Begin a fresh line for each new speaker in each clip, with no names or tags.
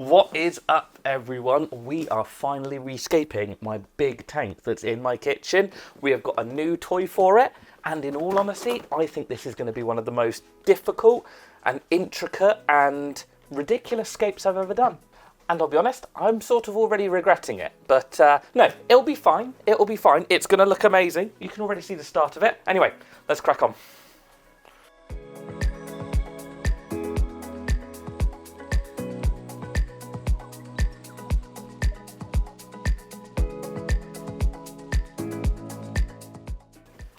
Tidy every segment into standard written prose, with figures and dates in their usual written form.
What is up, everyone? We are finally rescaping my big tank that's in my kitchen. We have got a new toy for it, and in all honesty, I think this is going to be one of the most difficult and intricate and ridiculous scapes I've ever done. And I'll be honest, I'm sort of already regretting it. But no, it'll be fine. It'll be fine. It's going to look amazing. You can already see the start of it. Anyway, let's crack on.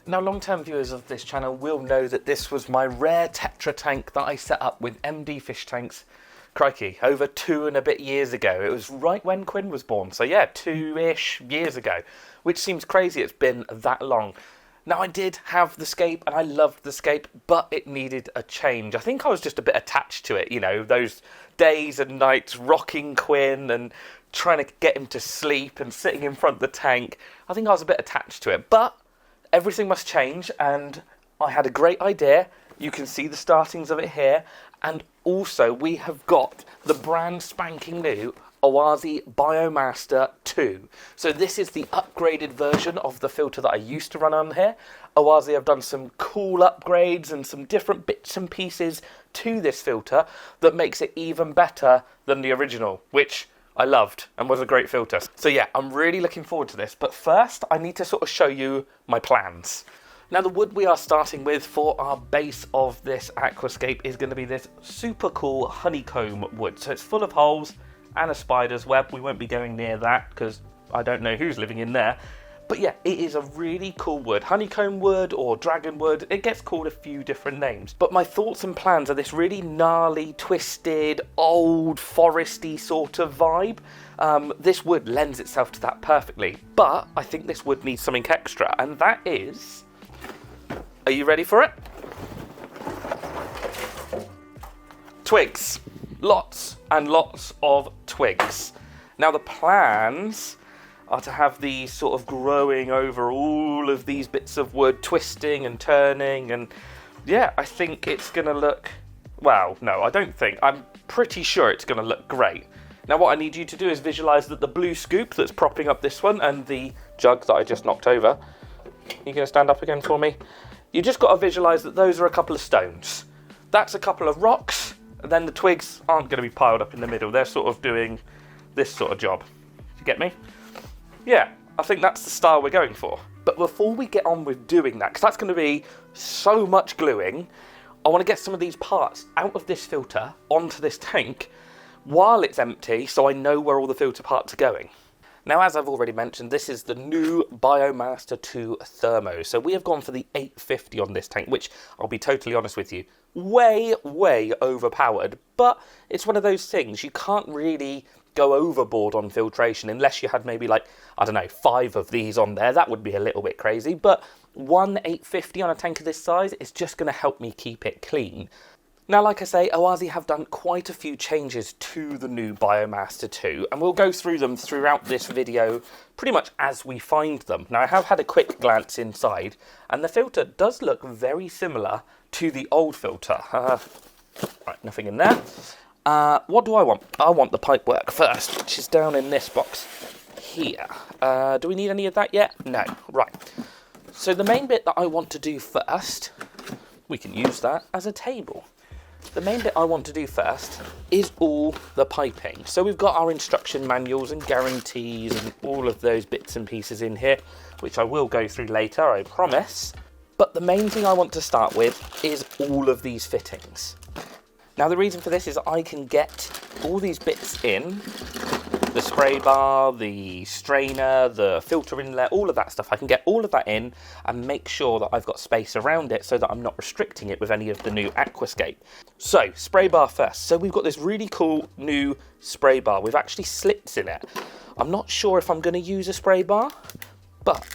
Now, long-term viewers of this channel will know that this was my rare tetra tank that I set up with MD fish tanks, crikey, over 2 and a bit years ago. It was right when Quinn was born, so yeah, 2-ish years ago, which seems crazy it's been that long. Now, I did have the scape, and I loved the scape, but it needed a change. I think I was just a bit attached to it, you know, those days and nights rocking Quinn and trying to get him to sleep and sitting in front of the tank. I think I was a bit attached to it, but everything must change, and I had a great idea. You can see the startings of it here, and also we have got the brand spanking new Oase Biomaster2. So this is the upgraded version of the filter that I used to run on here. Oase have done some cool upgrades and some different bits and pieces to this filter that makes it even better than the original, which I loved and was a great filter. So yeah, I'm really looking forward to this. But first, I need to sort of show you my plans. Now, the wood we are starting with for our base of this aquascape is going to be this super cool honeycomb wood. So it's full of holes and a spider's web. We won't be going near that because I don't know who's living in there. But yeah, it is a really cool wood. Honeycomb wood or dragon wood, it gets called a few different names. But my thoughts and plans are this really gnarly, twisted, old, foresty sort of vibe. This wood lends itself to that perfectly. But I think this wood needs something extra, and that is... Are you ready for it? Twigs. Lots and lots of twigs. Now, the plans are to have these sort of growing over all of these bits of wood, twisting and turning, and yeah, I think it's going to look, well, no, I don't think, I'm pretty sure it's going to look great. Now, what I need you to do is visualise that the blue scoop that's propping up this one and the jug that I just knocked over, you going to stand up again for me? You just got to visualise that those are a couple of stones. That's a couple of rocks, and then the twigs aren't going to be piled up in the middle. They're sort of doing this sort of job. You get me? Yeah, I think that's the style we're going for. But before we get on with doing that, because that's going to be so much gluing, I want to get some of these parts out of this filter onto this tank while it's empty, so I know where all the filter parts are going. Now, as I've already mentioned, this is the new Biomaster2 thermo. So we have gone for the 850 on this tank, which, I'll be totally honest with you, way overpowered. But it's one of those things, you can't really go overboard on filtration unless you had maybe like, I don't know, 5 of these on there. That would be a little bit crazy, but one 850 on a tank of this size is just going to help me keep it clean. Now, like I say, Oase have done quite a few changes to the new Biomaster 2, and we'll go through them throughout this video pretty much as we find them. Now, I have had a quick glance inside, and the filter does look very similar to the old filter. Right, nothing in there. What do I want? I want the pipework first, which is down in this box here. Do we need any of that yet? No. Right. So the main bit that I want to do first, we can use that as a table. The main bit I want to do first is all the piping. So we've got our instruction manuals and guarantees and all of those bits and pieces in here, which I will go through later, I promise. But the main thing I want to start with is all of these fittings. Now, the reason for this is I can get all these bits in, the spray bar, the strainer, the filter inlet, all of that stuff. I can get all of that in and make sure that I've got space around it so that I'm not restricting it with any of the new Aquascape. So, spray bar first. So we've got this really cool new spray bar with actually slits in it. I'm not sure if I'm going to use a spray bar, but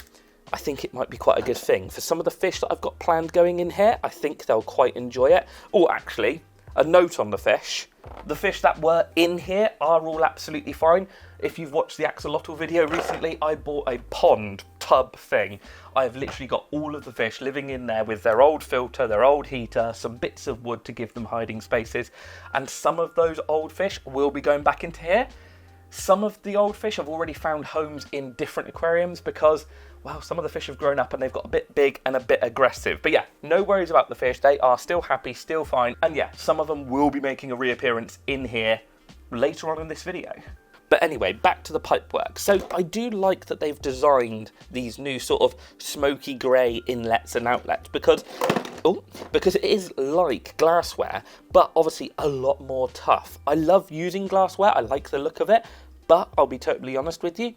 I think it might be quite a good thing. For some of the fish that I've got planned going in here, I think they'll quite enjoy it. Oh, actually, a note on the fish. The fish that were in here are all absolutely fine. If you've watched the axolotl video recently, I bought a pond tub thing, I have literally got all of the fish living in there with their old filter, their old heater, some bits of wood to give them hiding spaces, and some of those old fish will be going back into here. Some of the old fish have already found homes in different aquariums because, well, some of the fish have grown up and they've got a bit big and a bit aggressive. But yeah, no worries about the fish. They are still happy, still fine. And yeah, some of them will be making a reappearance in here later on in this video. But anyway, back to the pipework. So I do like that they've designed these new sort of smoky grey inlets and outlets because it is like glassware, but obviously a lot more tough. I love using glassware. I like the look of it, but I'll be totally honest with you,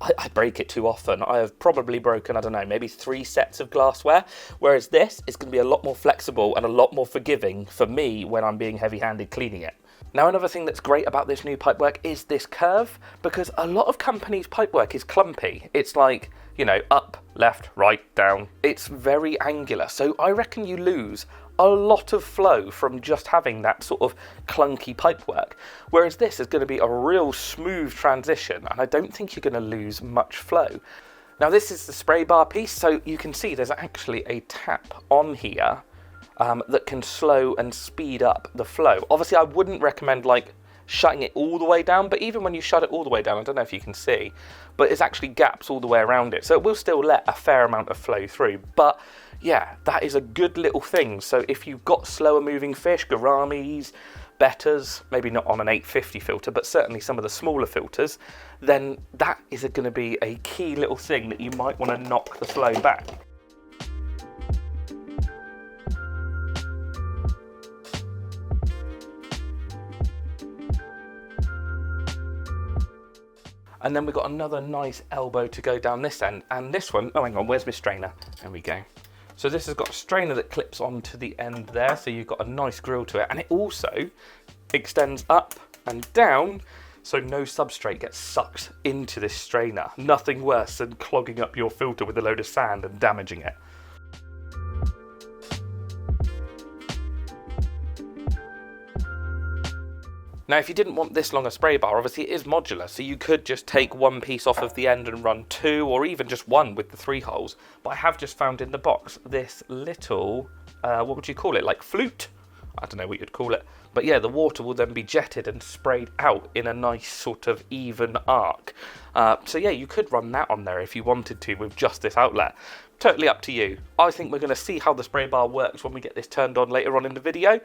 I break it too often. I have probably broken, I don't know, maybe 3 sets of glassware, whereas this is going to be a lot more flexible and a lot more forgiving for me when I'm being heavy-handed cleaning it. Now, another thing that's great about this new pipework is this curve, because a lot of companies' pipework is clumpy. It's like, you know, up, left, right, down. It's very angular, so I reckon you lose a lot of flow from just having that sort of clunky pipework, whereas this is going to be a real smooth transition, and I don't think you're going to lose much flow. Now, this is the spray bar piece, so you can see there's actually a tap on here that can slow and speed up the flow. Obviously, I wouldn't recommend like shutting it all the way down, but even when you shut it all the way down, I don't know if you can see, but it's actually gaps all the way around it, so it will still let a fair amount of flow through. But yeah, that is a good little thing. So if you've got slower moving fish, gouramis, bettas, maybe not on an 850 filter, but certainly some of the smaller filters, then that is going to be a key little thing that you might want to knock the flow back. And then we've got another nice elbow to go down this end. And this one, oh hang on, where's my strainer? There we go. So this has got a strainer that clips onto the end there, so you've got a nice grill to it. And it also extends up and down, so no substrate gets sucked into this strainer. Nothing worse than clogging up your filter with a load of sand and damaging it. Now, if you didn't want this long a spray bar, obviously it is modular, so you could just take one piece off of the end and run 2, or even just 1 with the 3 holes. But I have just found in the box this little, what would you call it, like flute? I don't know what you'd call it. But yeah, the water will then be jetted and sprayed out in a nice sort of even arc. So yeah, you could run that on there if you wanted to with just this outlet. Totally up to you. I think we're going to see how the spray bar works when we get this turned on later on in the video.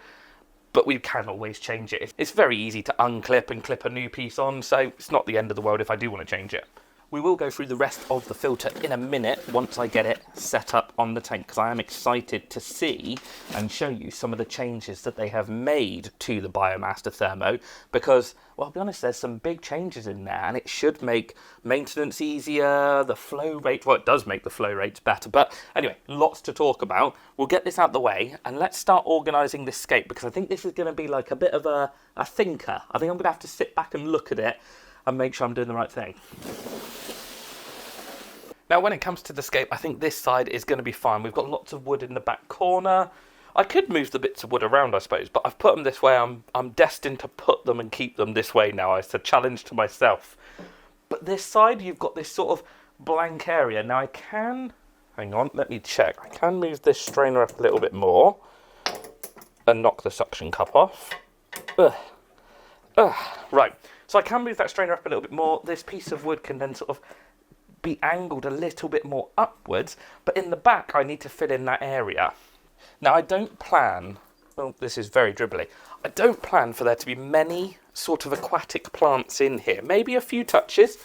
But we can always change it. It's very easy to unclip and clip a new piece on, so it's not the end of the world if I do want to change it. We will go through the rest of the filter in a minute once I get it set up on the tank, because I am excited to see and show you some of the changes that they have made to the Biomaster thermo, because, well, I'll be honest, there's some big changes in there, and it should make maintenance easier, the flow rate, well, it does make the flow rates better, but anyway, lots to talk about. We'll get this out the way, and let's start organising this scape, because I think this is going to be like a bit of a thinker. I think I'm going to have to sit back and look at it and make sure I'm doing the right thing. Now, when it comes to the scape, I think this side is going to be fine. We've got lots of wood in the back corner. I could move the bits of wood around, I suppose, but I've put them this way. I'm destined to put them and keep them this way now. It's a challenge to myself. But this side, you've got this sort of blank area. Now, I can... Hang on, let me check. I can move this strainer up a little bit more and knock the suction cup off. Right. So I can move that strainer up a little bit more. This piece of wood can then sort of be angled a little bit more upwards, but in the back I need to fill in that area. Now, I don't plan, well, this is very dribbly, I don't plan for there to be many sort of aquatic plants in here. Maybe a few touches,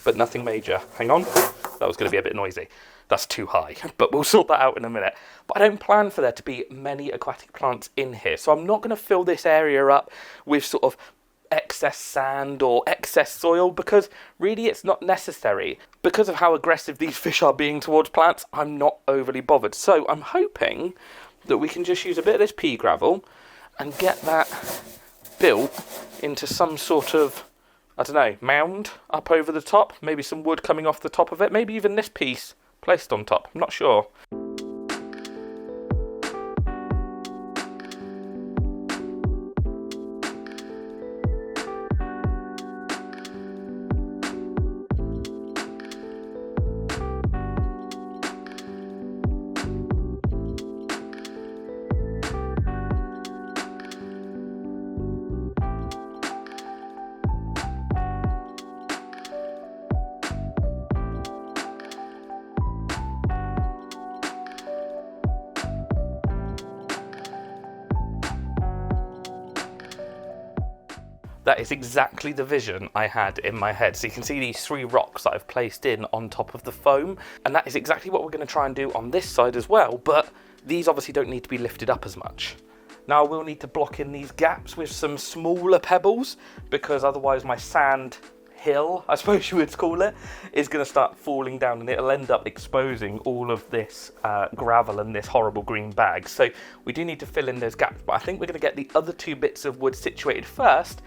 but nothing major. Hang on, that was going to be a bit noisy. That's too high, but we'll sort that out in a minute. But I don't plan for there to be many aquatic plants in here, so I'm not going to fill this area up with sort of excess sand or excess soil, because really it's not necessary. Because of how aggressive these fish are being towards plants, I'm not overly bothered. So I'm hoping that we can just use a bit of this pea gravel and get that built into some sort of, I don't know, mound up over the top. Maybe some wood coming off the top of it. Maybe even this piece placed on top. I'm not sure. That is exactly the vision I had in my head. So you can see these 3 rocks that I've placed in on top of the foam, and that is exactly what we're going to try and do on this side as well, but these obviously don't need to be lifted up as much. Now I will need to block in these gaps with some smaller pebbles, because otherwise my sand hill, I suppose you would call it, is going to start falling down, and it'll end up exposing all of this gravel and this horrible green bag. So we do need to fill in those gaps, but I think we're going to get the other 2 bits of wood situated first,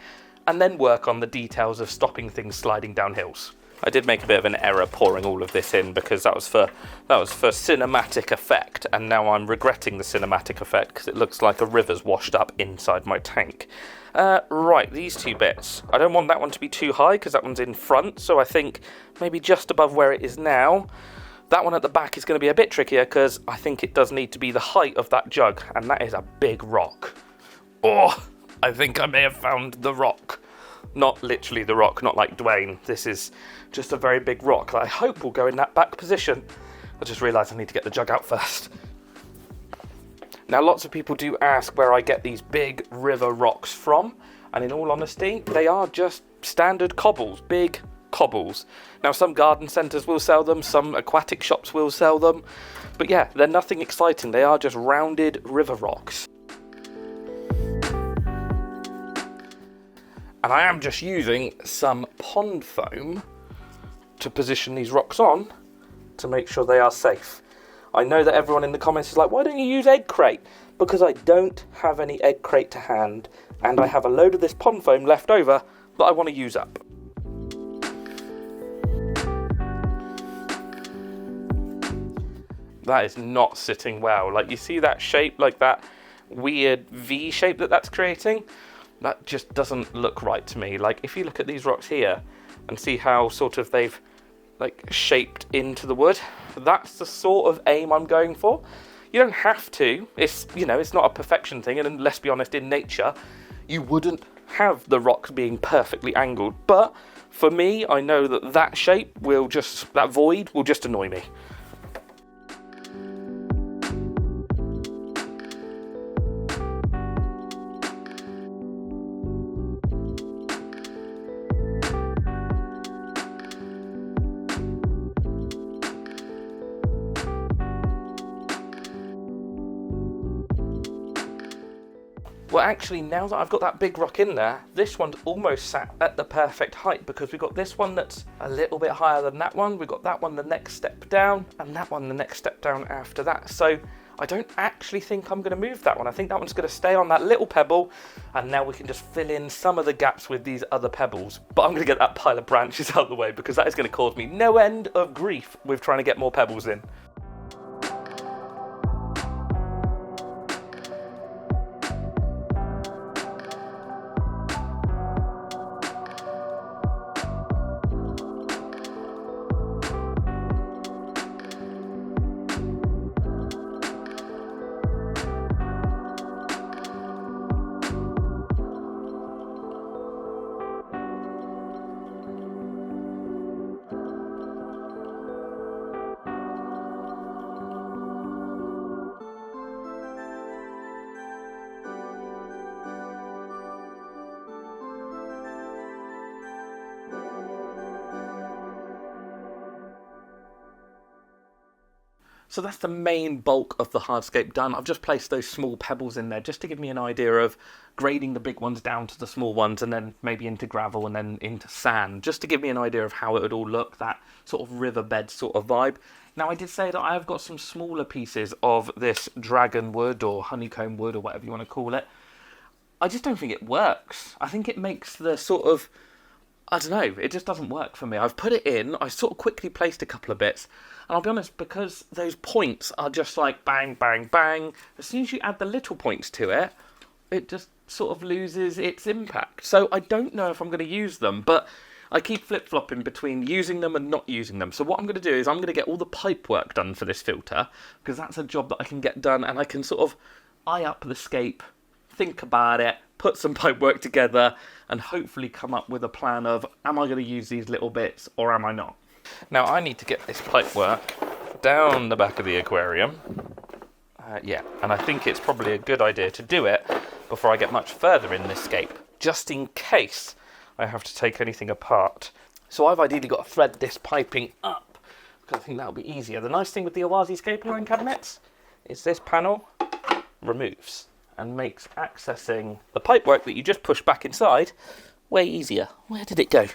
and then work on the details of stopping things sliding down hills. I did make a bit of an error pouring all of this in, because that was for cinematic effect, and now I'm regretting the cinematic effect because it looks like a river's washed up inside my tank. Right, these 2 bits. I don't want that one to be too high because that one's in front, so I think maybe just above where it is now. That one at the back is going to be a bit trickier because I think it does need to be the height of that jug, and that is a big rock. Oh, I think I may have found the rock. Not literally the rock, not like Dwayne. This is just a very big rock that I hope will go in that back position. I just realised I need to get the jug out first. Now, lots of people do ask where I get these big river rocks from, and in all honesty, they are just standard cobbles, big cobbles. Now, some garden centres will sell them, some aquatic shops will sell them, but yeah, they're nothing exciting. They are just rounded river rocks. And I am just using some pond foam to position these rocks on to make sure they are safe. I know that everyone in the comments is like, why don't you use egg crate? Because I don't have any egg crate to hand, and I have a load of this pond foam left over that I want to use up. That is not sitting well. Like, you see that shape, like that weird V shape that that's creating? That just doesn't look right to me. Like, if you look at these rocks here and see how sort of they've like shaped into the wood, that's the sort of aim I'm going for. You don't have to. It's, you know, it's not a perfection thing, and let's be honest, in nature you wouldn't have the rocks being perfectly angled, but for me, I know that that shape will just, that void will just annoy me. Well, actually, now that I've got that big rock in there, this one's almost sat at the perfect height, because we've got this one that's a little bit higher than that one, we've got that one the next step down, and that one the next step down after that. So I don't actually think I'm going to move that one. I think that one's going to stay on that little pebble, and now we can just fill in some of the gaps with these other pebbles. But I'm going to get that pile of branches out of the way, because that is going to cause me no end of grief with trying to get more pebbles in. So that's the main bulk of the hardscape done. I've just placed those small pebbles in there just to give me an idea of grading the big ones down to the small ones, and then maybe into gravel and then into sand, just to give me an idea of how it would all look, that sort of riverbed sort of vibe. Now, I did say that I have got some smaller pieces of this dragon wood or honeycomb wood or whatever you want to call it. I just don't think it works. I think it makes the sort of, I don't know, it just doesn't work for me. I've put it in, I sort of quickly placed a couple of bits, and I'll be honest, because those points are just like bang, bang, bang, as soon as you add the little points to it, it just sort of loses its impact. So I don't know if I'm going to use them, but I keep flip-flopping between using them and not using them. So what I'm going to do is I'm going to get all the pipe work done for this filter, because that's a job that I can get done, and I can sort of eye up the scape, think about it, put some pipe work together, and hopefully come up with a plan of, am I going to use these little bits or am I not? Now, I need to get this pipe work down the back of the aquarium. Yeah, and I think it's probably a good idea to do it before I get much further in this scape. just in case I have to take anything apart. So I've ideally got to thread this piping up, because I think that'll be easier. The nice thing with the Oase Scaperline cabinets is this panel removes and makes accessing the pipework that you just push back inside way easier. Where did it go?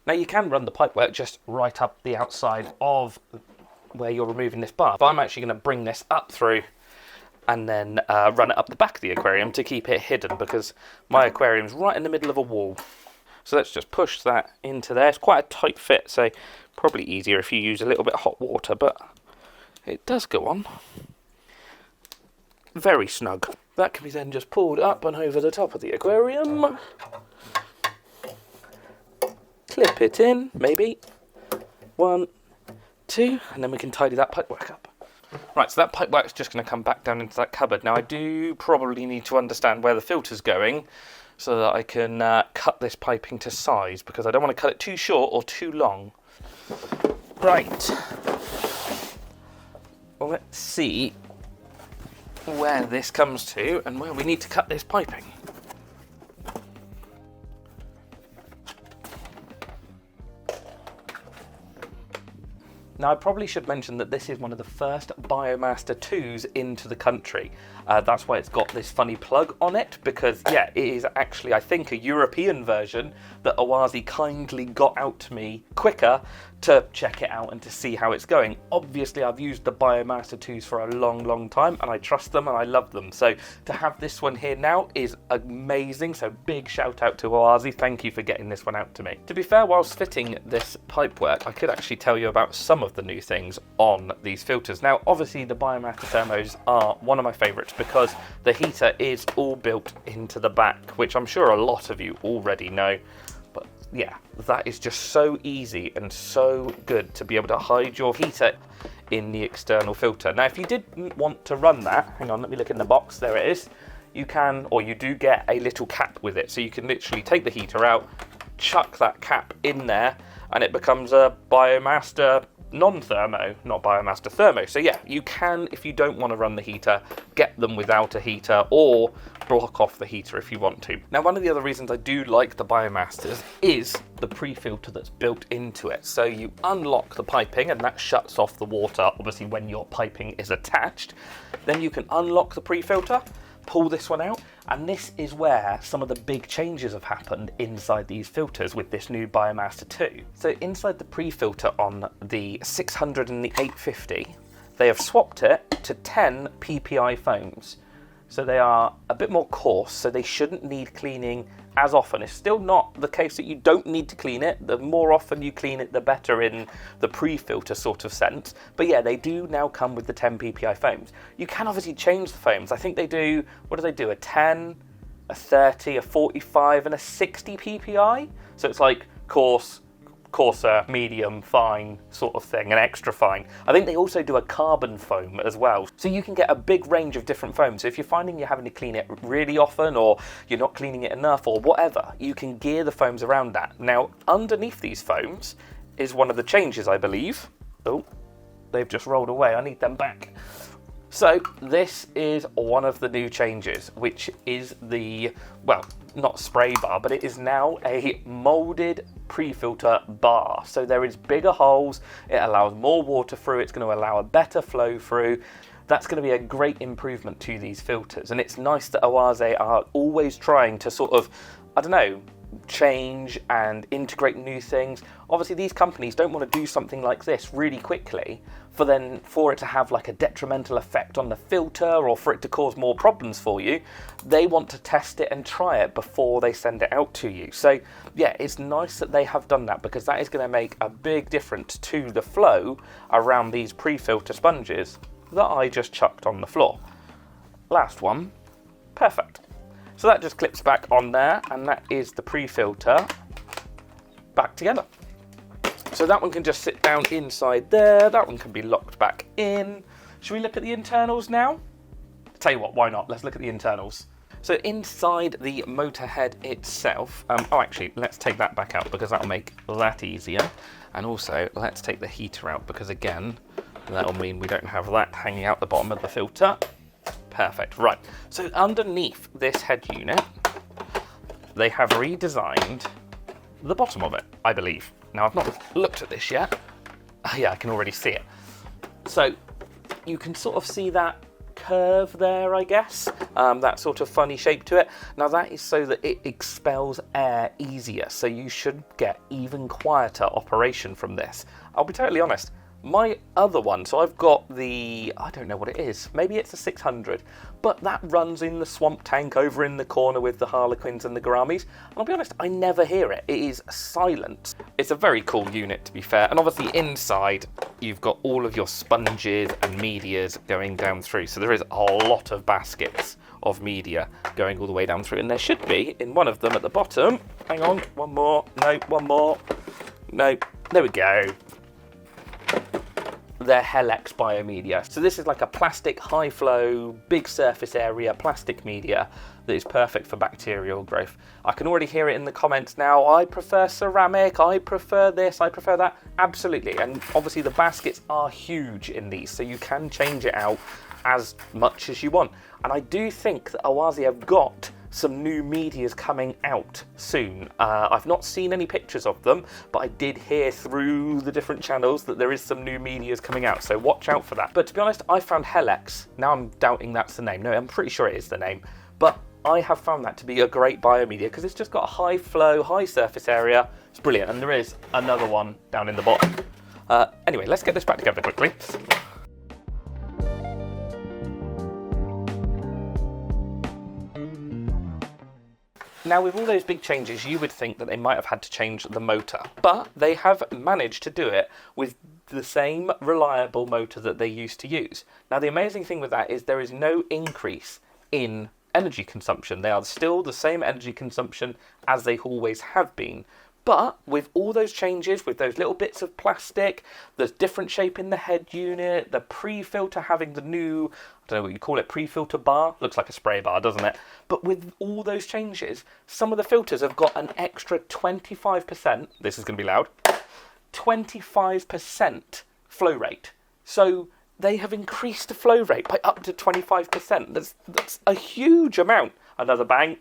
Now you can run the pipework just right up the outside of where you're removing this bar. But I'm actually going to bring this up through and then run it up the back of the aquarium to keep it hidden, because my aquarium's right in the middle of a wall. So let's just push that into there. It's quite a tight fit, so probably easier if you use a little bit of hot water, but it does go on. Very snug. That can be then just pulled up and over the top of the aquarium. Clip it in, maybe. 1, 2, and then we can tidy that pipework up. Right, so that pipework's just going to come back down into that cupboard. Now I do probably need to understand where the filter's going so that I can cut this piping to size, because I don't want to cut it too short or too long. Right. Well, let's see where this comes to and where we need to cut this piping. Now I probably should mention that this is one of the first Biomaster 2s into the country. That's why it's got this funny plug on it, because yeah, it is actually, I think, a European version that Oase kindly got out to me quicker to check it out and to see how it's going. Obviously I've used the Biomaster 2s for a long time, and I trust them and I love them. So to have this one here now is amazing, so big shout out to Oase, thank you for getting this one out to me. To be fair, whilst fitting this pipework, I could actually tell you about some of the new things on these filters. Now obviously the Biomaster thermos are one of my favourites because the heater is all built into the back, which I'm sure a lot of you already know. But yeah, that is just so easy and so good to be able to hide your heater in the external filter. Now if you did want to run that, hang on, let me look in the box, there it is. You can, or you do get a little cap with it, so you can literally take the heater out, chuck that cap in there, and it becomes a Biomaster non-thermo, not Biomaster thermo. So yeah, you can, if you don't want to run the heater, get them without a heater, or block off the heater if you want to. Now one of the other reasons I do like the Biomasters is the pre-filter that's built into it. So you unlock the piping and that shuts off the water, obviously when your piping is attached. Then you can unlock the pre-filter, pull this one out, and this is where some of the big changes have happened inside these filters with this new Biomaster 2. So inside the pre-filter on the 600 and the 850, they have swapped it to 10 PPI foams. So they are a bit more coarse, so they shouldn't need cleaning as often. It's still not the case that you don't need to clean it. The more often you clean it, the better in the pre-filter sort of sense. But yeah, they do now come with the 10 PPI foams. You can obviously change the foams. I think they do, what do they do? A 10, a 30, a 45, and a 60 PPI. So it's like coarse, coarser, medium, fine sort of thing, and extra fine. I think they also do a carbon foam as well. So you can get a big range of different foams. So if you're finding you're having to clean it really often, or you're not cleaning it enough, or whatever, you can gear the foams around that. Now, underneath these foams is one of the changes, I believe. Oh, they've just rolled away. I need them back. So this is one of the new changes, which is the, well, not spray bar, but it is now a moulded pre-filter bar. So there is bigger holes, it allows more water through, it's going to allow a better flow through. That's going to be a great improvement to these filters, and it's nice that Oase are always trying to sort of, I don't know, change and integrate new things. Obviously these companies don't want to do something like this really quickly for it to have like a detrimental effect on the filter, or for it to cause more problems for you. They want to test it and try it before they send it out to you. So yeah, it's nice that they have done that, because that is going to make a big difference to the flow around these pre-filter sponges that I just chucked on the floor. Last one, perfect. So that just clips back on there, and that is the pre-filter back together. So that one can just sit down inside there, that one can be locked back in. Should we look at the internals now? Tell you what, why not? Let's look at the internals. So inside the motor head itself, oh actually, let's take that back out because that'll make that easier. And also, let's take the heater out because again, that'll mean we don't have that hanging out the bottom of the filter. Perfect. Right. So underneath this head unit, they have redesigned the bottom of it, I believe. Now, I've not looked at this yet. Yeah, I can already see it. So you can sort of see that curve there, I guess, that sort of funny shape to it. Now that is so that it expels air easier, so you should get even quieter operation from this. I'll be totally honest, my other one, so I've got the, I don't know what it is, maybe it's a 600, but that runs in the swamp tank over in the corner with the harlequins and the gouramis, and I'll be honest, I never hear it. It is silent. It's a very cool unit, to be fair, and obviously inside you've got all of your sponges and medias going down through, so there is a lot of baskets of media going all the way down through, and there should be in one of them at the bottom. Hang on, one more, no, one more, no, there we go. They're Helix biomedia. So this is like a plastic high flow, big surface area plastic media that is perfect for bacterial growth. I can already hear it in the comments now. I prefer ceramic, I prefer this, I prefer that. Absolutely, and obviously the baskets are huge in these, so you can change it out as much as you want. And I do think that Oase have got some new medias coming out soon. I've not seen any pictures of them, but I did hear through the different channels that there is some new medias coming out, so watch out for that. But to be honest, I found Helix, now I'm doubting that's the name, no, I'm pretty sure it is the name, but I have found that to be a great biomedia because it's just got a high flow, high surface area. It's brilliant, and there is another one down in the bottom. Anyway, let's get this back together quickly. Now, with all those big changes, you would think that they might have had to change the motor, but they have managed to do it with the same reliable motor that they used to use. Now, the amazing thing with that is there is no increase in energy consumption. They are still the same energy consumption as they always have been. But with all those changes, with those little bits of plastic, the different shape in the head unit, the pre-filter having the new, I don't know what you call it, pre-filter bar. Looks like a spray bar, doesn't it? But with all those changes, some of the filters have got an extra 25%, this is going to be loud, 25% flow rate. So they have increased the flow rate by up to 25%. That's a huge amount. Another bang.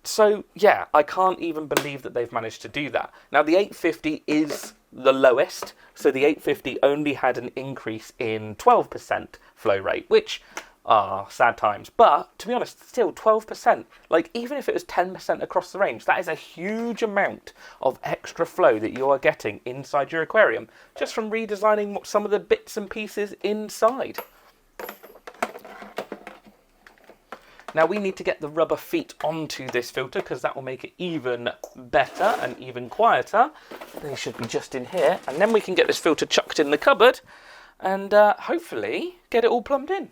So, yeah, I can't even believe that they've managed to do that. Now, the 850 is the lowest, so the 850 only had an increase in 12% flow rate, which are sad times. But, to be honest, still 12%. Like, even if it was 10% across the range, that is a huge amount of extra flow that you are getting inside your aquarium, just from redesigning some of the bits and pieces inside. Now we need to get the rubber feet onto this filter because that will make it even better and even quieter. They should be just in here. And then we can get this filter chucked in the cupboard and hopefully get it all plumbed in.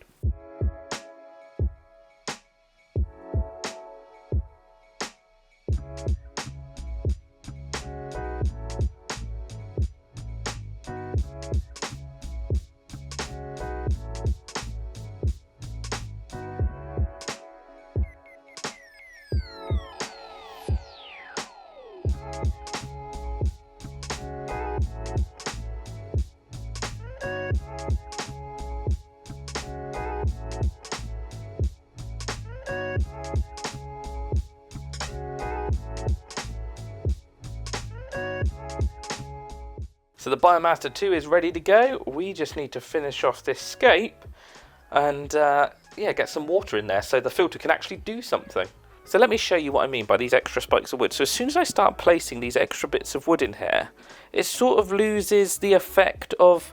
So the Biomaster 2 is ready to go. We just need to finish off this scape and yeah, get some water in there so the filter can actually do something. So let me show you what I mean by these extra spikes of wood. So as soon as I start placing these extra bits of wood in here, it sort of loses the effect of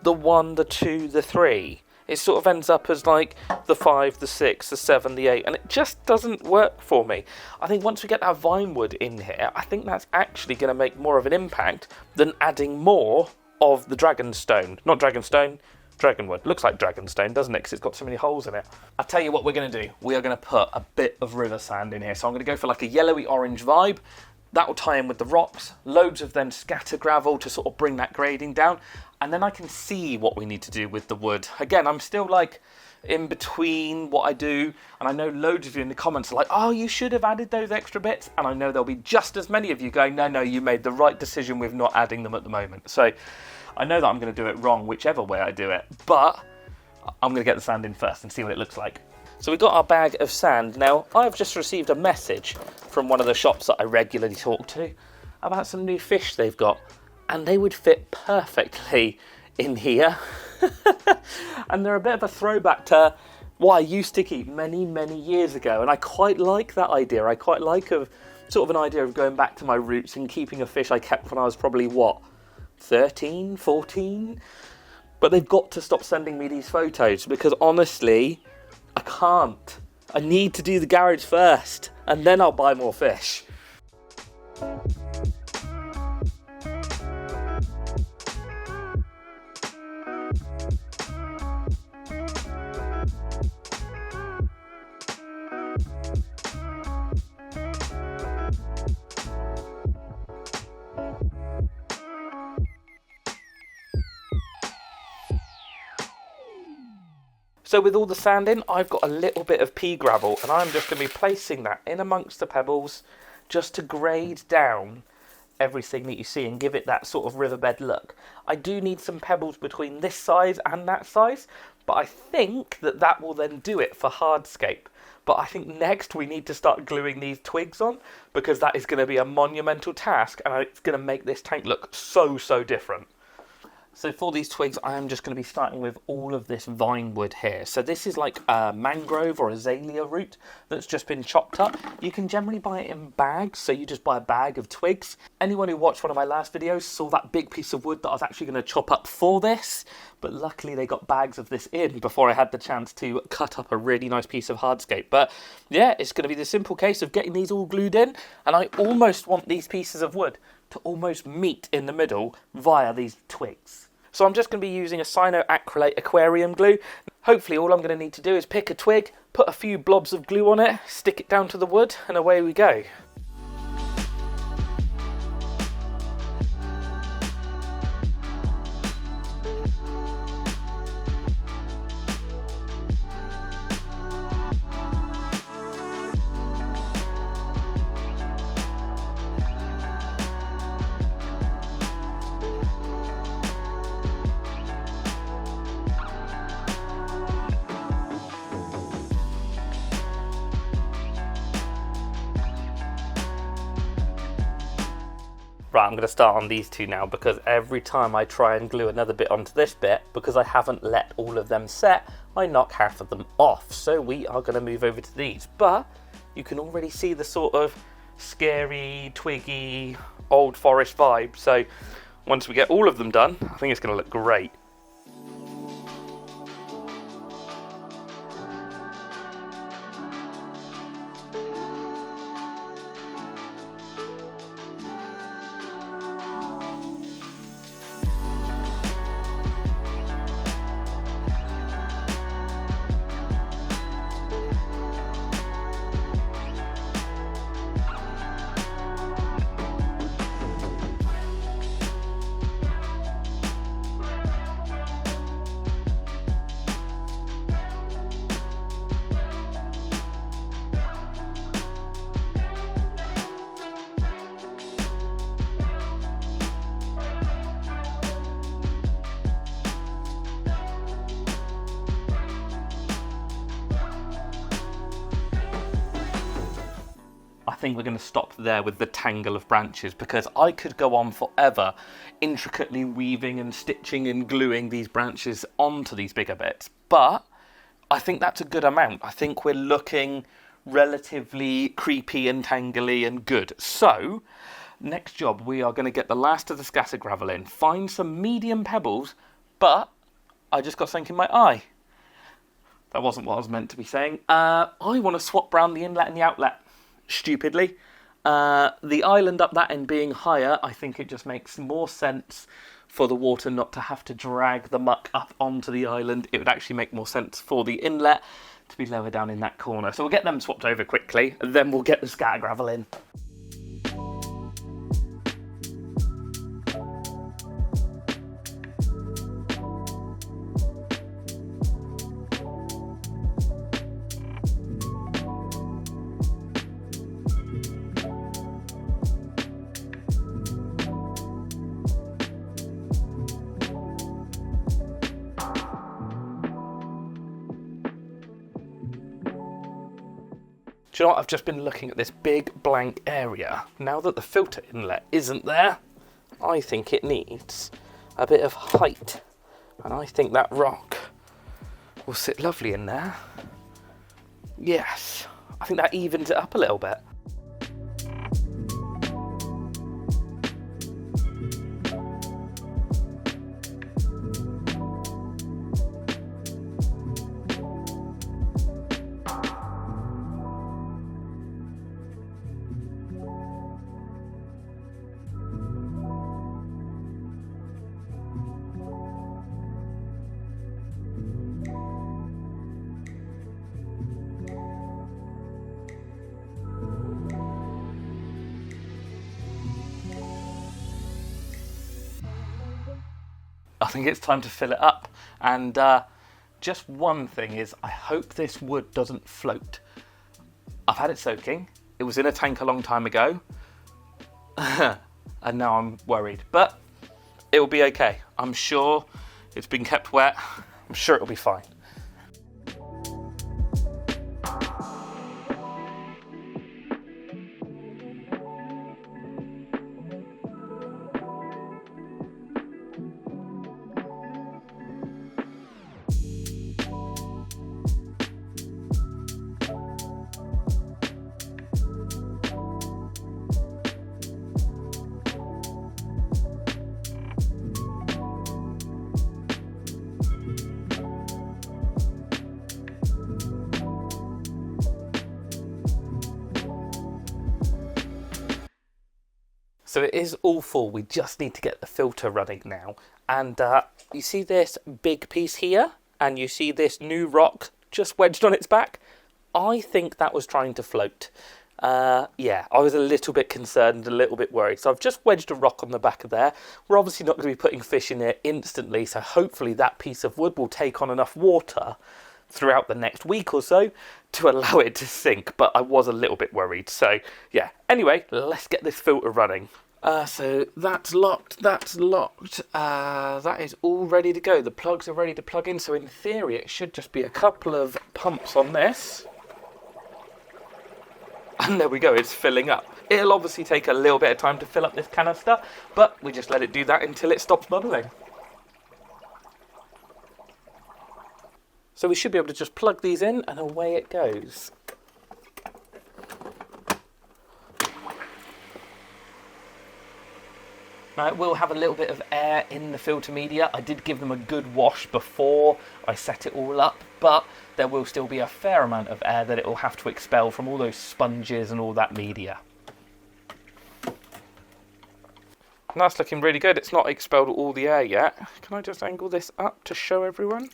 the 1, the 2, the 3. It sort of ends up as like the 5, the 6, the 7, the 8, and it just doesn't work for me. I think once we get that vine wood in here, I think that's actually going to make more of an impact than adding more of the dragonstone. Not dragonstone, dragonwood. Looks like dragonstone, doesn't it? Because it's got so many holes in it. I'll tell you what we're going to do. We are going to put a bit of river sand in here. So I'm going to go for like a yellowy orange vibe. That will tie in with the rocks. Loads of then scatter gravel to sort of bring that grading down. And then I can see what we need to do with the wood. Again, I'm still like in between what I do. And I know loads of you in the comments are like, oh, you should have added those extra bits. And I know there'll be just as many of you going, no, you made the right decision with not adding them at the moment. So I know that I'm going to do it wrong, whichever way I do it. But I'm going to get the sand in first and see what it looks like. So we've got our bag of sand. Now, I've just received a message from one of the shops that I regularly talk to about some new fish they've got, and they would fit perfectly in here. And they're a bit of a throwback to what I used to keep many, many years ago, and I quite like that idea. I quite like sort of an idea of going back to my roots and keeping a fish I kept when I was probably, 13, 14? But they've got to stop sending me these photos, because honestly, I can't. I need to do the garage first, and then I'll buy more fish. So with all the sand in, I've got a little bit of pea gravel, and I'm just going to be placing that in amongst the pebbles just to grade down everything that you see and give it that sort of riverbed look. I do need some pebbles between this size and that size, but I think that will then do it for Hardscape. But I think next we need to start gluing these twigs on, because that is going to be a monumental task, and it's going to make this tank look so, so different. So for these twigs, I am just going to be starting with all of this vine wood here. So this is like a mangrove or azalea root that's just been chopped up. You can generally buy it in bags, so you just buy a bag of twigs. Anyone who watched one of my last videos saw that big piece of wood that I was actually going to chop up for this, but luckily they got bags of this in before I had the chance to cut up a really nice piece of Hardscape. But yeah, it's going to be the simple case of getting these all glued in, and I almost want these pieces of wood to almost meet in the middle via these twigs. So I'm just going to be using a cyanoacrylate aquarium glue. Hopefully all I'm going to need to do is pick a twig, put a few blobs of glue on it, stick it down to the wood, and away we go. Right, I'm going to start on these two now, because every time I try and glue another bit onto this bit, because I haven't let all of them set, I knock half of them off. So we are going to move over to these. But you can already see the sort of scary, twiggy, old forest vibe. So once we get all of them done, I think it's going to look great. I think we're going to stop there with the tangle of branches, because I could go on forever intricately weaving and stitching and gluing these branches onto these bigger bits. But I think that's a good amount. I think we're looking relatively creepy and tangly and good. So next job, we are going to get the last of the scatter gravel in, find some medium pebbles, but I just got something in my eye. That wasn't what I was meant to be saying. I want to swap round the inlet and the outlet. Stupidly. The island up that end being higher, I think it just makes more sense for the water not to have to drag the muck up onto the island. It would actually make more sense for the inlet to be lower down in that corner. So we'll get them swapped over quickly, and then we'll get the scatter gravel in. Do you know what? I've just been looking at this big blank area. Now that the filter inlet isn't there, I think it needs a bit of height. And I think that rock will sit lovely in there. Yes, I think that evens it up a little bit. I think it's time to fill it up, and just one thing is I hope this wood doesn't float. I've had it soaking, it was in a tank a long time ago, and now I'm worried, but it will be okay. I'm sure it's been kept wet, I'm sure it'll be fine. So it is all full, we just need to get the filter running now. And you see this big piece here, and you see this new rock just wedged on its back? I think that was trying to float. Yeah, I was a little bit concerned, a little bit worried. So I've just wedged a rock on the back of there. We're obviously not going to be putting fish in it instantly, so hopefully that piece of wood will take on enough water throughout the next week or so to allow it to sink, but I was a little bit worried. So yeah, anyway, let's get this filter running. So that's locked, that is all ready to go. The plugs are ready to plug in, so in theory it should just be a couple of pumps on this. And there we go, it's filling up. It'll obviously take a little bit of time to fill up this canister, but we just let it do that until it stops bubbling. So we should be able to just plug these in and away it goes. Now it will have a little bit of air in the filter media. I did give them a good wash before I set it all up, but there will still be a fair amount of air that it will have to expel from all those sponges and all that media. And that's looking really good. It's not expelled all the air yet. Can I just angle this up to show everyone?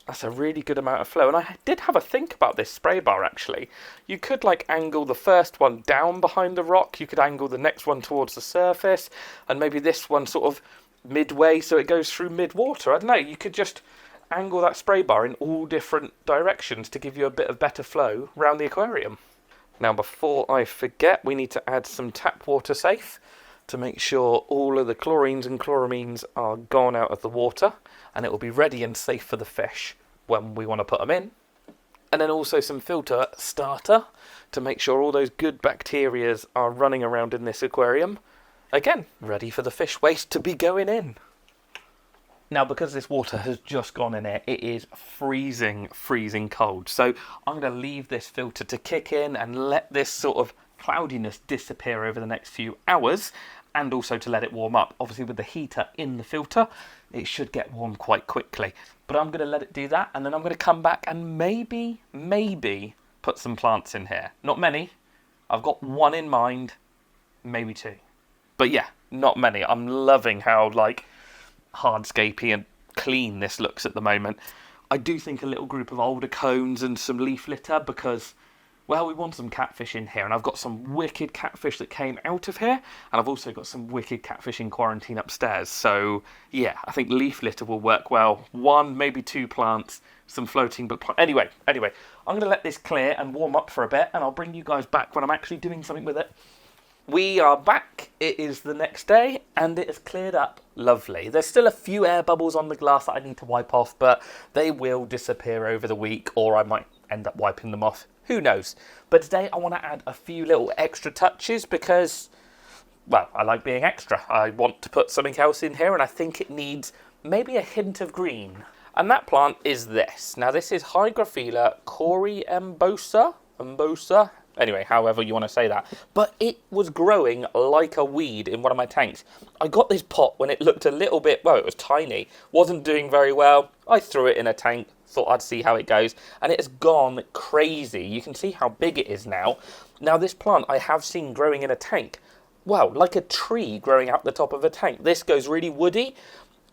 That's a really good amount of flow. And I did have a think about this spray bar actually. You could like angle the first one down behind the rock. You could angle the next one towards the surface. And maybe this one sort of midway so it goes through mid-water. I don't know. You could just angle that spray bar in all different directions to give you a bit of better flow around the aquarium. Now before I forget, we need to add some tap water safe to make sure all of the chlorines and chloramines are gone out of the water, and it will be ready and safe for the fish when we want to put them in. And then also some filter starter to make sure all those good bacteria are running around in this aquarium. Again, ready for the fish waste to be going in. Now, because this water has just gone in it, it is freezing, freezing cold. So I'm going to leave this filter to kick in and let this sort of cloudiness disappear over the next few hours, and also to let it warm up. Obviously with the heater in the filter, it should get warm quite quickly. But I'm going to let it do that, and then I'm going to come back and maybe put some plants in here. Not many. I've got one in mind, maybe two. But yeah, not many. I'm loving how like hardscapey and clean this looks at the moment. I do think a little group of older cones and some leaf litter, because well, we want some catfish in here, and I've got some wicked catfish that came out of here, and I've also got some wicked catfish in quarantine upstairs. So yeah, I think leaf litter will work well. One, maybe two plants, some floating, but anyway, I'm going to let this clear and warm up for a bit, and I'll bring you guys back when I'm actually doing something with it. We are back. It is the next day, and it has cleared up lovely. There's still a few air bubbles on the glass that I need to wipe off, but they will disappear over the week, or I might end up wiping them off. Who knows? But today I want to add a few little extra touches because, well, I like being extra. I want to put something else in here and I think it needs maybe a hint of green. And that plant is this. Now this is Hygrophila Corymbosa. Anyway, however you want to say that. But it was growing like a weed in one of my tanks. I got this pot when it looked a little bit, well, it was tiny. Wasn't doing very well. I threw it in a tank. Thought I'd see how it goes. And it has gone crazy. You can see how big it is now. Now this plant I have seen growing in a tank. Well, like a tree growing out the top of a tank. This goes really woody.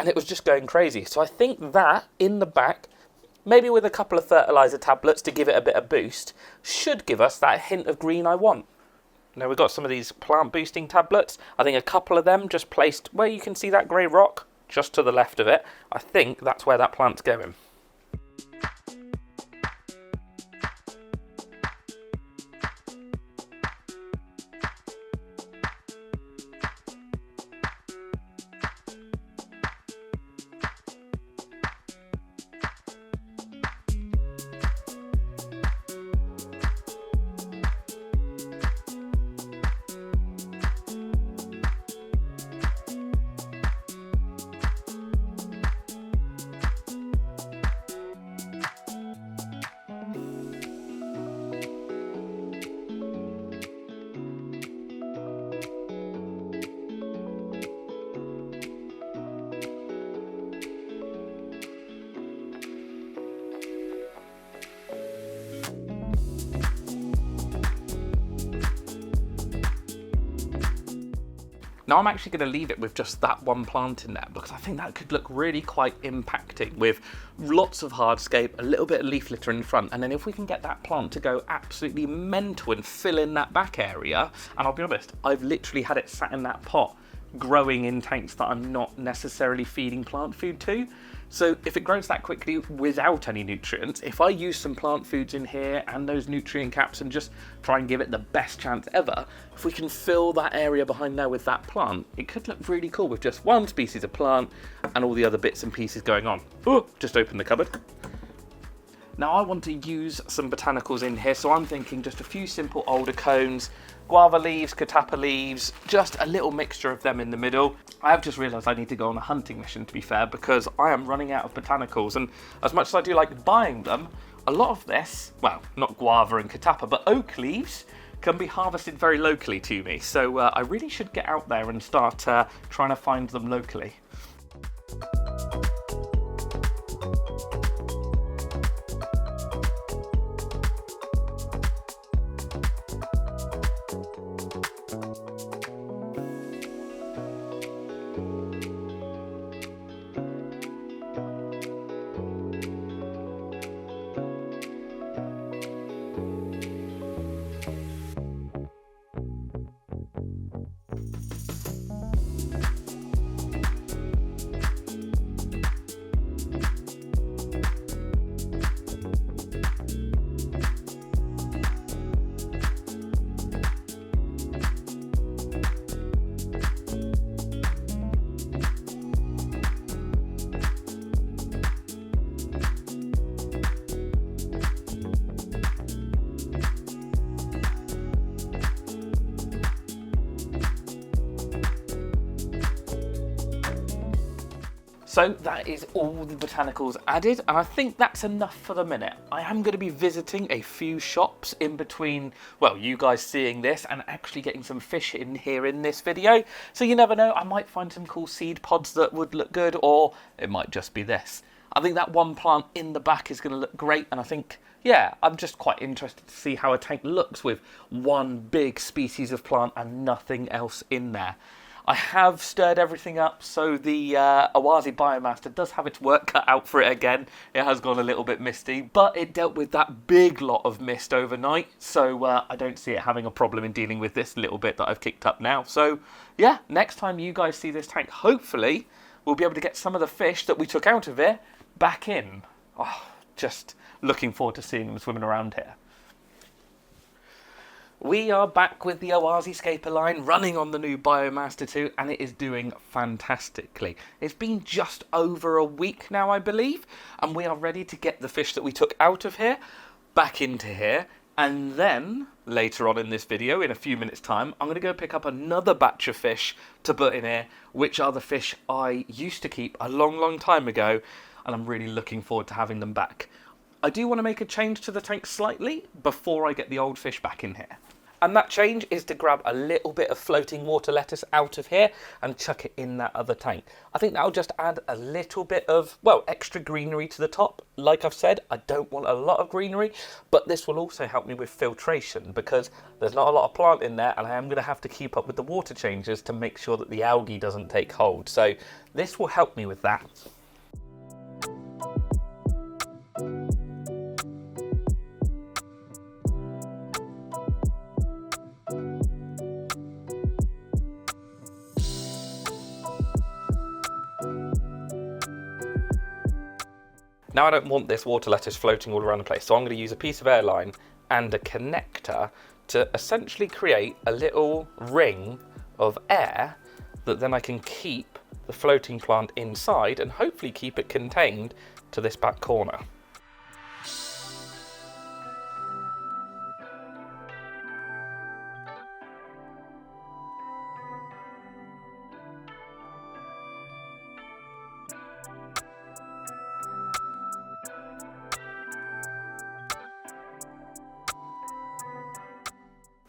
And it was just going crazy. So I think that in the back, maybe with a couple of fertiliser tablets to give it a bit of boost, should give us that hint of green I want. Now we've got some of these plant boosting tablets. I think a couple of them just placed where you can see that grey rock, just to the left of it. I think that's where that plant's going. Now I'm actually going to leave it with just that one plant in there because I think that could look really quite impacting with lots of hardscape, a little bit of leaf litter in front, and then if we can get that plant to go absolutely mental and fill in that back area, and I'll be honest, I've literally had it sat in that pot growing in tanks that I'm not necessarily feeding plant food to. So if it grows that quickly without any nutrients, if I use some plant foods in here and those nutrient caps and just try and give it the best chance ever, if we can fill that area behind there with that plant, it could look really cool with just one species of plant and all the other bits and pieces going on. Oh, just open the cupboard. Now I want to use some botanicals in here, so I'm thinking just a few simple alder cones, guava leaves, catappa leaves, just a little mixture of them in the middle. I have just realised I need to go on a hunting mission, to be fair, because I am running out of botanicals, and as much as I do like buying them, a lot of this, well, not guava and catappa, but oak leaves can be harvested very locally to me, so I really should get out there and start trying to find them locally. So that is all the botanicals added, and I think that's enough for the minute. I am going to be visiting a few shops in between, well, you guys seeing this and actually getting some fish in here in this video. So you never know, I might find some cool seed pods that would look good, or it might just be this. I think that one plant in the back is going to look great, and I think, yeah, I'm just quite interested to see how a tank looks with one big species of plant and nothing else in there. I have stirred everything up, so the Oase Biomaster does have its work cut out for it again. It has gone a little bit misty, but it dealt with that big lot of mist overnight, so I don't see it having a problem in dealing with this little bit that I've kicked up now. So, yeah, next time you guys see this tank, hopefully we'll be able to get some of the fish that we took out of it back in. Oh, just looking forward to seeing them swimming around here. We are back with the Oase Scaperline running on the new Biomaster2, and it is doing fantastically. It's been just over a week now, I believe, and we are ready to get the fish that we took out of here. back into here. And then, later on in this video, in a few minutes' time, I'm going to go pick up another batch of fish to put in here, which are the fish I used to keep a long, long time ago, and I'm really looking forward to having them back. I do want to make a change to the tank slightly before I get the old fish back in here. And that change is to grab a little bit of floating water lettuce out of here and chuck it in that other tank. I think that'll just add a little bit of, well, extra greenery to the top. Like I've said, I don't want a lot of greenery, but this will also help me with filtration because there's not a lot of plant in there and I am going to have to keep up with the water changes to make sure that the algae doesn't take hold. So this will help me with that. Now I don't want this water lettuce floating all around the place, so I'm going to use a piece of airline and a connector to essentially create a little ring of air that then I can keep the floating plant inside and hopefully keep it contained to this back corner.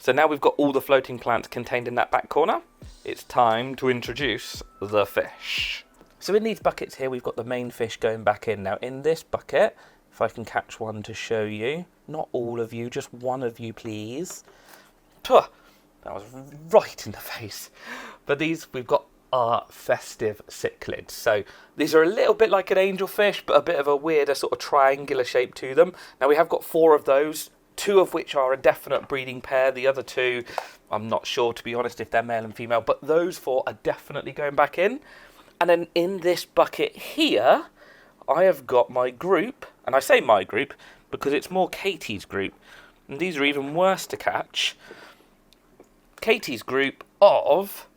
So now we've got all the floating plants contained in that back corner, it's time to introduce the fish. So in these buckets here, we've got the main fish going back in. Now in this bucket, if I can catch one to show you, not all of you, just one of you please. Puh, that was right in the face. But these, we've got our Festive cichlids. So these are a little bit like an angelfish, but a bit of a weirder sort of triangular shape to them. Now we have got 4 of those. 2 of which are a definite breeding pair. The other 2, I'm not sure, to be honest, if they're male and female, but those 4 are definitely going back in. And then in this bucket here, I have got my group, and I say my group because it's more Katie's group, and these are even worse to catch. Katie's group of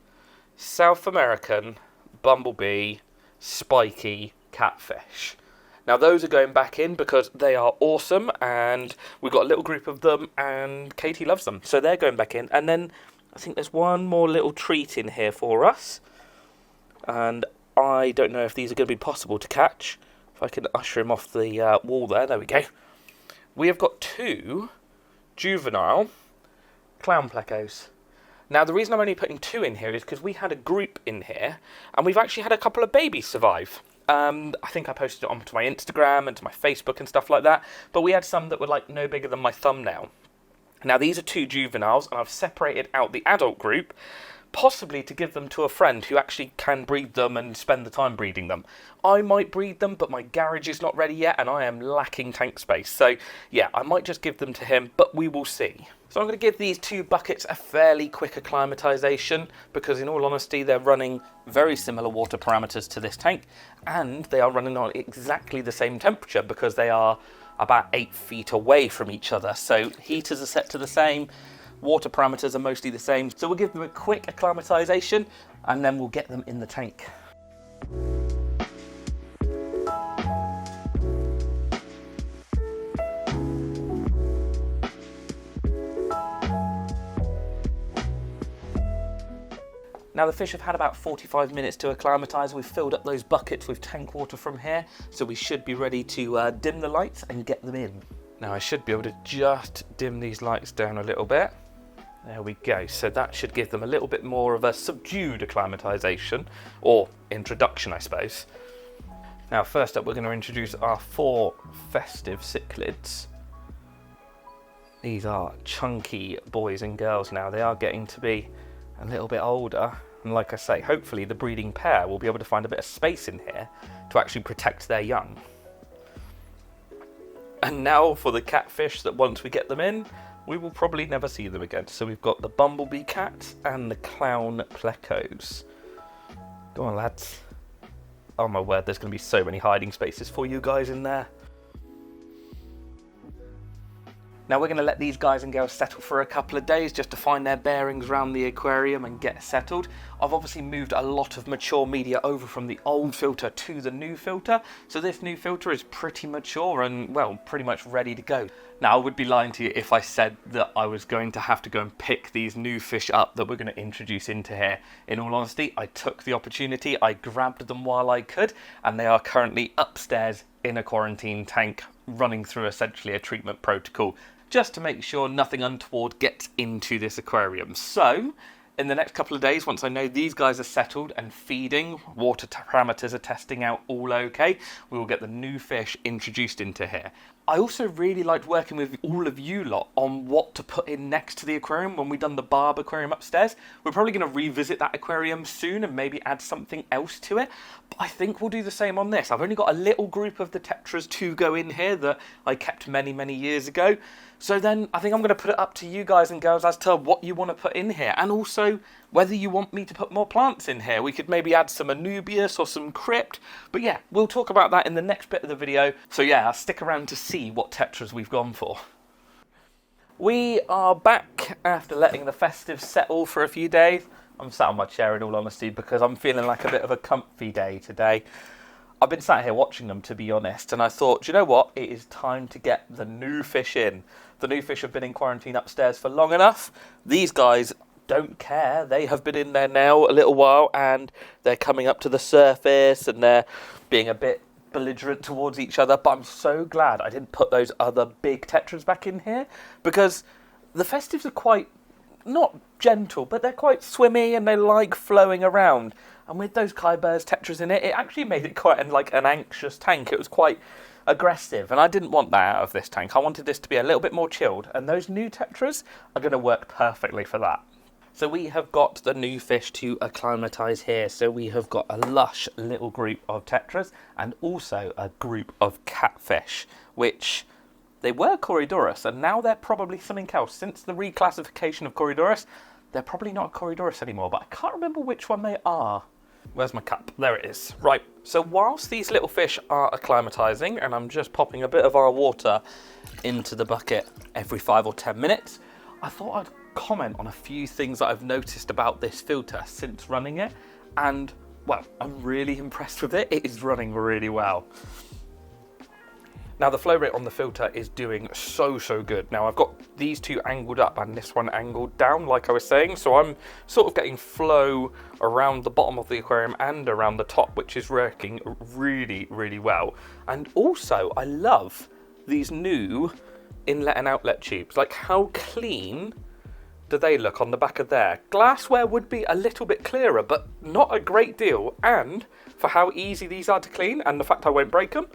South American bumblebee spiky catfish. Now those are going back in because they are awesome and we've got a little group of them and Katie loves them. So they're going back in. And then I think there's one more little treat in here for us. And I don't know if these are going to be possible to catch. If I can usher him off the wall there we go. We have got 2 juvenile clown plecos. Now the reason I'm only putting 2 in here is because we had a group in here and we've actually had a couple of babies survive. I think I posted it onto my Instagram and to my Facebook and stuff like that, but we had some that were like no bigger than my thumbnail. Now these are 2 juveniles and I've separated out the adult group, possibly to give them to a friend who actually can breed them and spend the time breeding them. I might breed them, but my garage is not ready yet and I am lacking tank space. So yeah, I might just give them to him, but we will see. So I'm going to give these 2 buckets a fairly quick acclimatization because in all honesty, they're running very similar water parameters to this tank and they are running on exactly the same temperature because they are about 8 feet away from each other. So heaters are set to the same, water parameters are mostly the same. So we'll give them a quick acclimatization and then we'll get them in the tank. Now the fish have had about 45 minutes to acclimatise. We've filled up those buckets with tank water from here, so we should be ready to dim the lights and get them in. Now I should be able to just dim these lights down a little bit. There we go, so that should give them a little bit more of a subdued acclimatisation, or introduction I suppose. Now first up we're going to introduce our 4 Festive cichlids. These are chunky boys and girls now, they are getting to be a little bit older, and like I say, hopefully the breeding pair will be able to find a bit of space in here to actually protect their young. And now for the catfish that once we get them in, we will probably never see them again. So we've got the bumblebee cat and the clown plecos. Go on lads. Oh my word, there's going to be so many hiding spaces for you guys in there. Now we're going to let these guys and girls settle for a couple of days just to find their bearings around the aquarium and get settled. I've obviously moved a lot of mature media over from the old filter to the new filter, so this new filter is pretty mature and, well, pretty much ready to go. Now, I would be lying to you if I said that I was going to have to go and pick these new fish up that we're going to introduce into here. In all honesty, I took the opportunity, I grabbed them while I could, and they are currently upstairs in a quarantine tank, running through essentially a treatment protocol, just to make sure nothing untoward gets into this aquarium. So, in the next couple of days, once I know these guys are settled and feeding, water parameters are testing out all okay, we will get the new fish introduced into here. I also really liked working with all of you lot on what to put in next to the aquarium when we've done the barb aquarium upstairs. We're probably going to revisit that aquarium soon and maybe add something else to it. But I think we'll do the same on this. I've only got a little group of the tetras to go in here that I kept many, many years ago. So then I think I'm going to put it up to you guys and girls as to what you want to put in here. And also whether you want me to put more plants in here. We could maybe add some Anubias or some crypt. But yeah, we'll talk about that in the next bit of the video. So yeah, stick around to see what tetras we've gone for. We are back after letting the Festive settle for a few days. I'm sat on my chair in all honesty because I'm feeling like a bit of a comfy day today. I've been sat here watching them, to be honest, and I thought, do you know what? It is time to get the new fish in. The new fish have been in quarantine upstairs for long enough. These guys don't care. They have been in there now a little while, and they're coming up to the surface, and they're being a bit belligerent towards each other. But I'm so glad I didn't put those other big tetras back in here, because the Festives are quite, not gentle, but they're quite swimmy, and they like flowing around. And with those Kaiber's tetras in it, it actually made it quite an anxious tank. It was quite aggressive, and I didn't want that out of this tank. I wanted this to be a little bit more chilled, and those new tetras are going to work perfectly for that. So we have got the new fish to acclimatise here. So we have got a lush little group of tetras and also a group of catfish, which they were corydoras, and now they're probably something else. Since the reclassification of corydoras, they're probably not a corydoras anymore, but I can't remember which one they are. Where's my cup? There it is. Right, so whilst these little fish are acclimatising, and I'm just popping a bit of our water into the bucket every 5 or 10 minutes, I thought I'd comment on a few things that I've noticed about this filter since running it, and, well, I'm really impressed with it. It is running really well. Now the flow rate on the filter is doing so good. Now I've got these two angled up and this one angled down, like I was saying, so I'm sort of getting flow around the bottom of the aquarium and around the top, which is working really well. And also I love these new inlet and outlet tubes. Like, how clean do they look on the back of there? Glassware would be a little bit clearer, but not a great deal. And for how easy these are to clean and the fact I won't break them,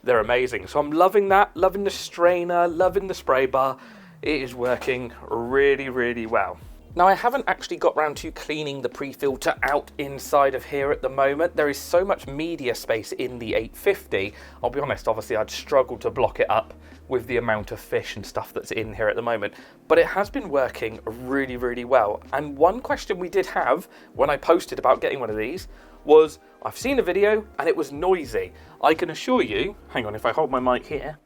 they're amazing. So I'm loving that, loving the strainer, loving the spray bar. It is working really well. Now I haven't actually got round to cleaning the pre-filter out inside of here at the moment. There is so much media space in the 850. I'll be honest, obviously I'd struggle to block it up with the amount of fish and stuff that's in here at the moment. But it has been working really well. And one question we did have when I posted about getting one of these was, I've seen a video and it was noisy. I can assure you, hang on, if I hold my mic here,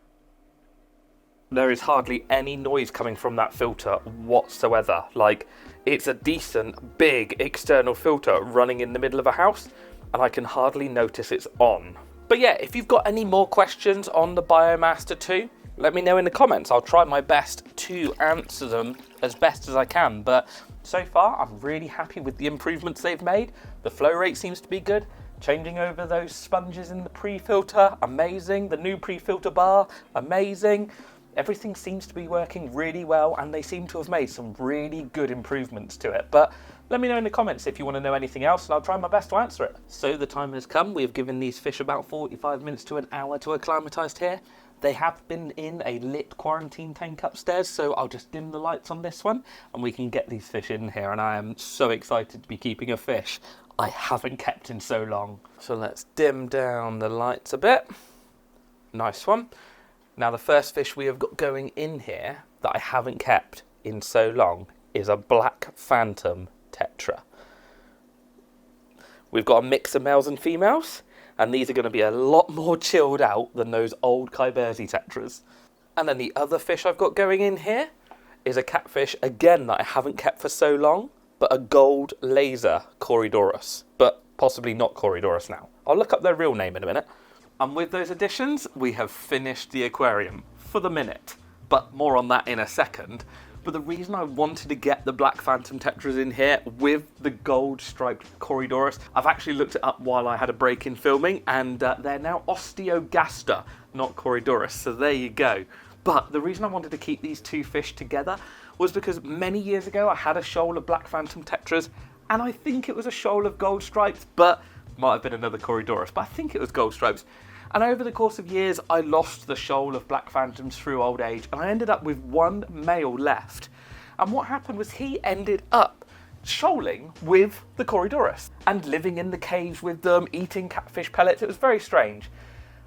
there is hardly any noise coming from that filter whatsoever. Like, it's a decent, big external filter running in the middle of a house, and I can hardly notice it's on. But yeah, if you've got any more questions on the Biomaster 2, let me know in the comments. I'll try my best to answer them as best as I can. But so far, I'm really happy with the improvements they've made. The flow rate seems to be good. Changing over those sponges in the pre-filter, amazing. The new pre-filter bar, amazing. Everything seems to be working really well, and they seem to have made some really good improvements to it. But let me know in the comments if you want to know anything else, and I'll try my best to answer it. So the time has come. We have given these fish about 45 minutes to an hour to acclimatise here. They have been in a lit quarantine tank upstairs, so I'll just dim the lights on this one and we can get these fish in here. And I am so excited to be keeping a fish I haven't kept in so long. So let's dim down the lights a bit. Nice one. Now the first fish we have got going in here that I haven't kept in so long is a black phantom tetra. We've got a mix of males and females, and these are going to be a lot more chilled out than those old Kaiberzi tetras. And then the other fish I've got going in here is a catfish, again, that I haven't kept for so long, but a gold laser corydoras, but possibly not corydoras now. I'll look up their real name in a minute. And with those additions, we have finished the aquarium for the minute, but more on that in a second. But the reason I wanted to get the black phantom tetras in here with the gold striped corydoras, I've actually looked it up while I had a break in filming, and they're now osteogaster, not corydoras, so there you go. But the reason I wanted to keep these two fish together was because many years ago I had a shoal of black phantom tetras, and I think it was a shoal of gold stripes, but might have been another corydoras, but I think it was gold stripes. And over the course of years, I lost the shoal of black phantoms through old age, and I ended up with one male left. And what happened was he ended up shoaling with the corydoras and living in the caves with them, eating catfish pellets. It was very strange.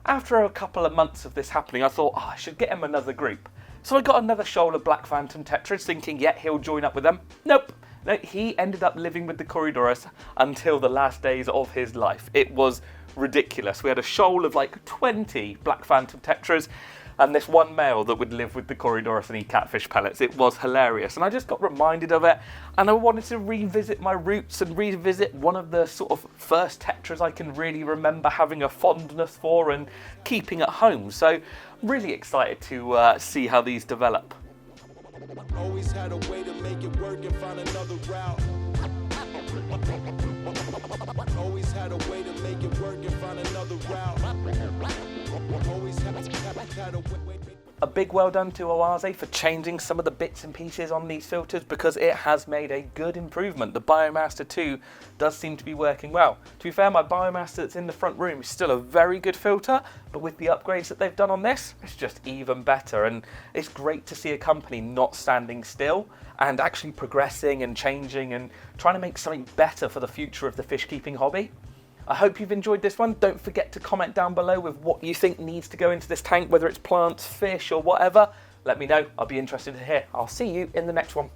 After a couple of months of this happening, I thought, I should get him another group. So I got another shoal of black phantom tetras, thinking, yeah, he'll join up with them. Nope. No, he ended up living with the corydoras until the last days of his life. It was ridiculous. We had a shoal of like 20 black phantom tetras and this one male that would live with the corydoras and eat catfish pellets. It was hilarious, and I just got reminded of it, and I wanted to revisit my roots and revisit one of the sort of first tetras I can really remember having a fondness for and keeping at home. So I'm really excited to see how these develop.
Always had a way to make it work and find another route. Always had a way to make it work and find another route. Always had a way.
A big well done to Oase for changing some of the bits and pieces on these filters, because it has made a good improvement. The Biomaster2 does seem to be working well. To be fair, my Biomaster that's in the front room is still a very good filter, but with the upgrades that they've done on this, it's just even better. And it's great to see a company not standing still and actually progressing and changing and trying to make something better for the future of the fish keeping hobby. I hope you've enjoyed this one. Don't forget to comment down below with what you think needs to go into this tank, whether it's plants, fish or whatever. Let me know. I'll be interested to hear. I'll see you in the next one.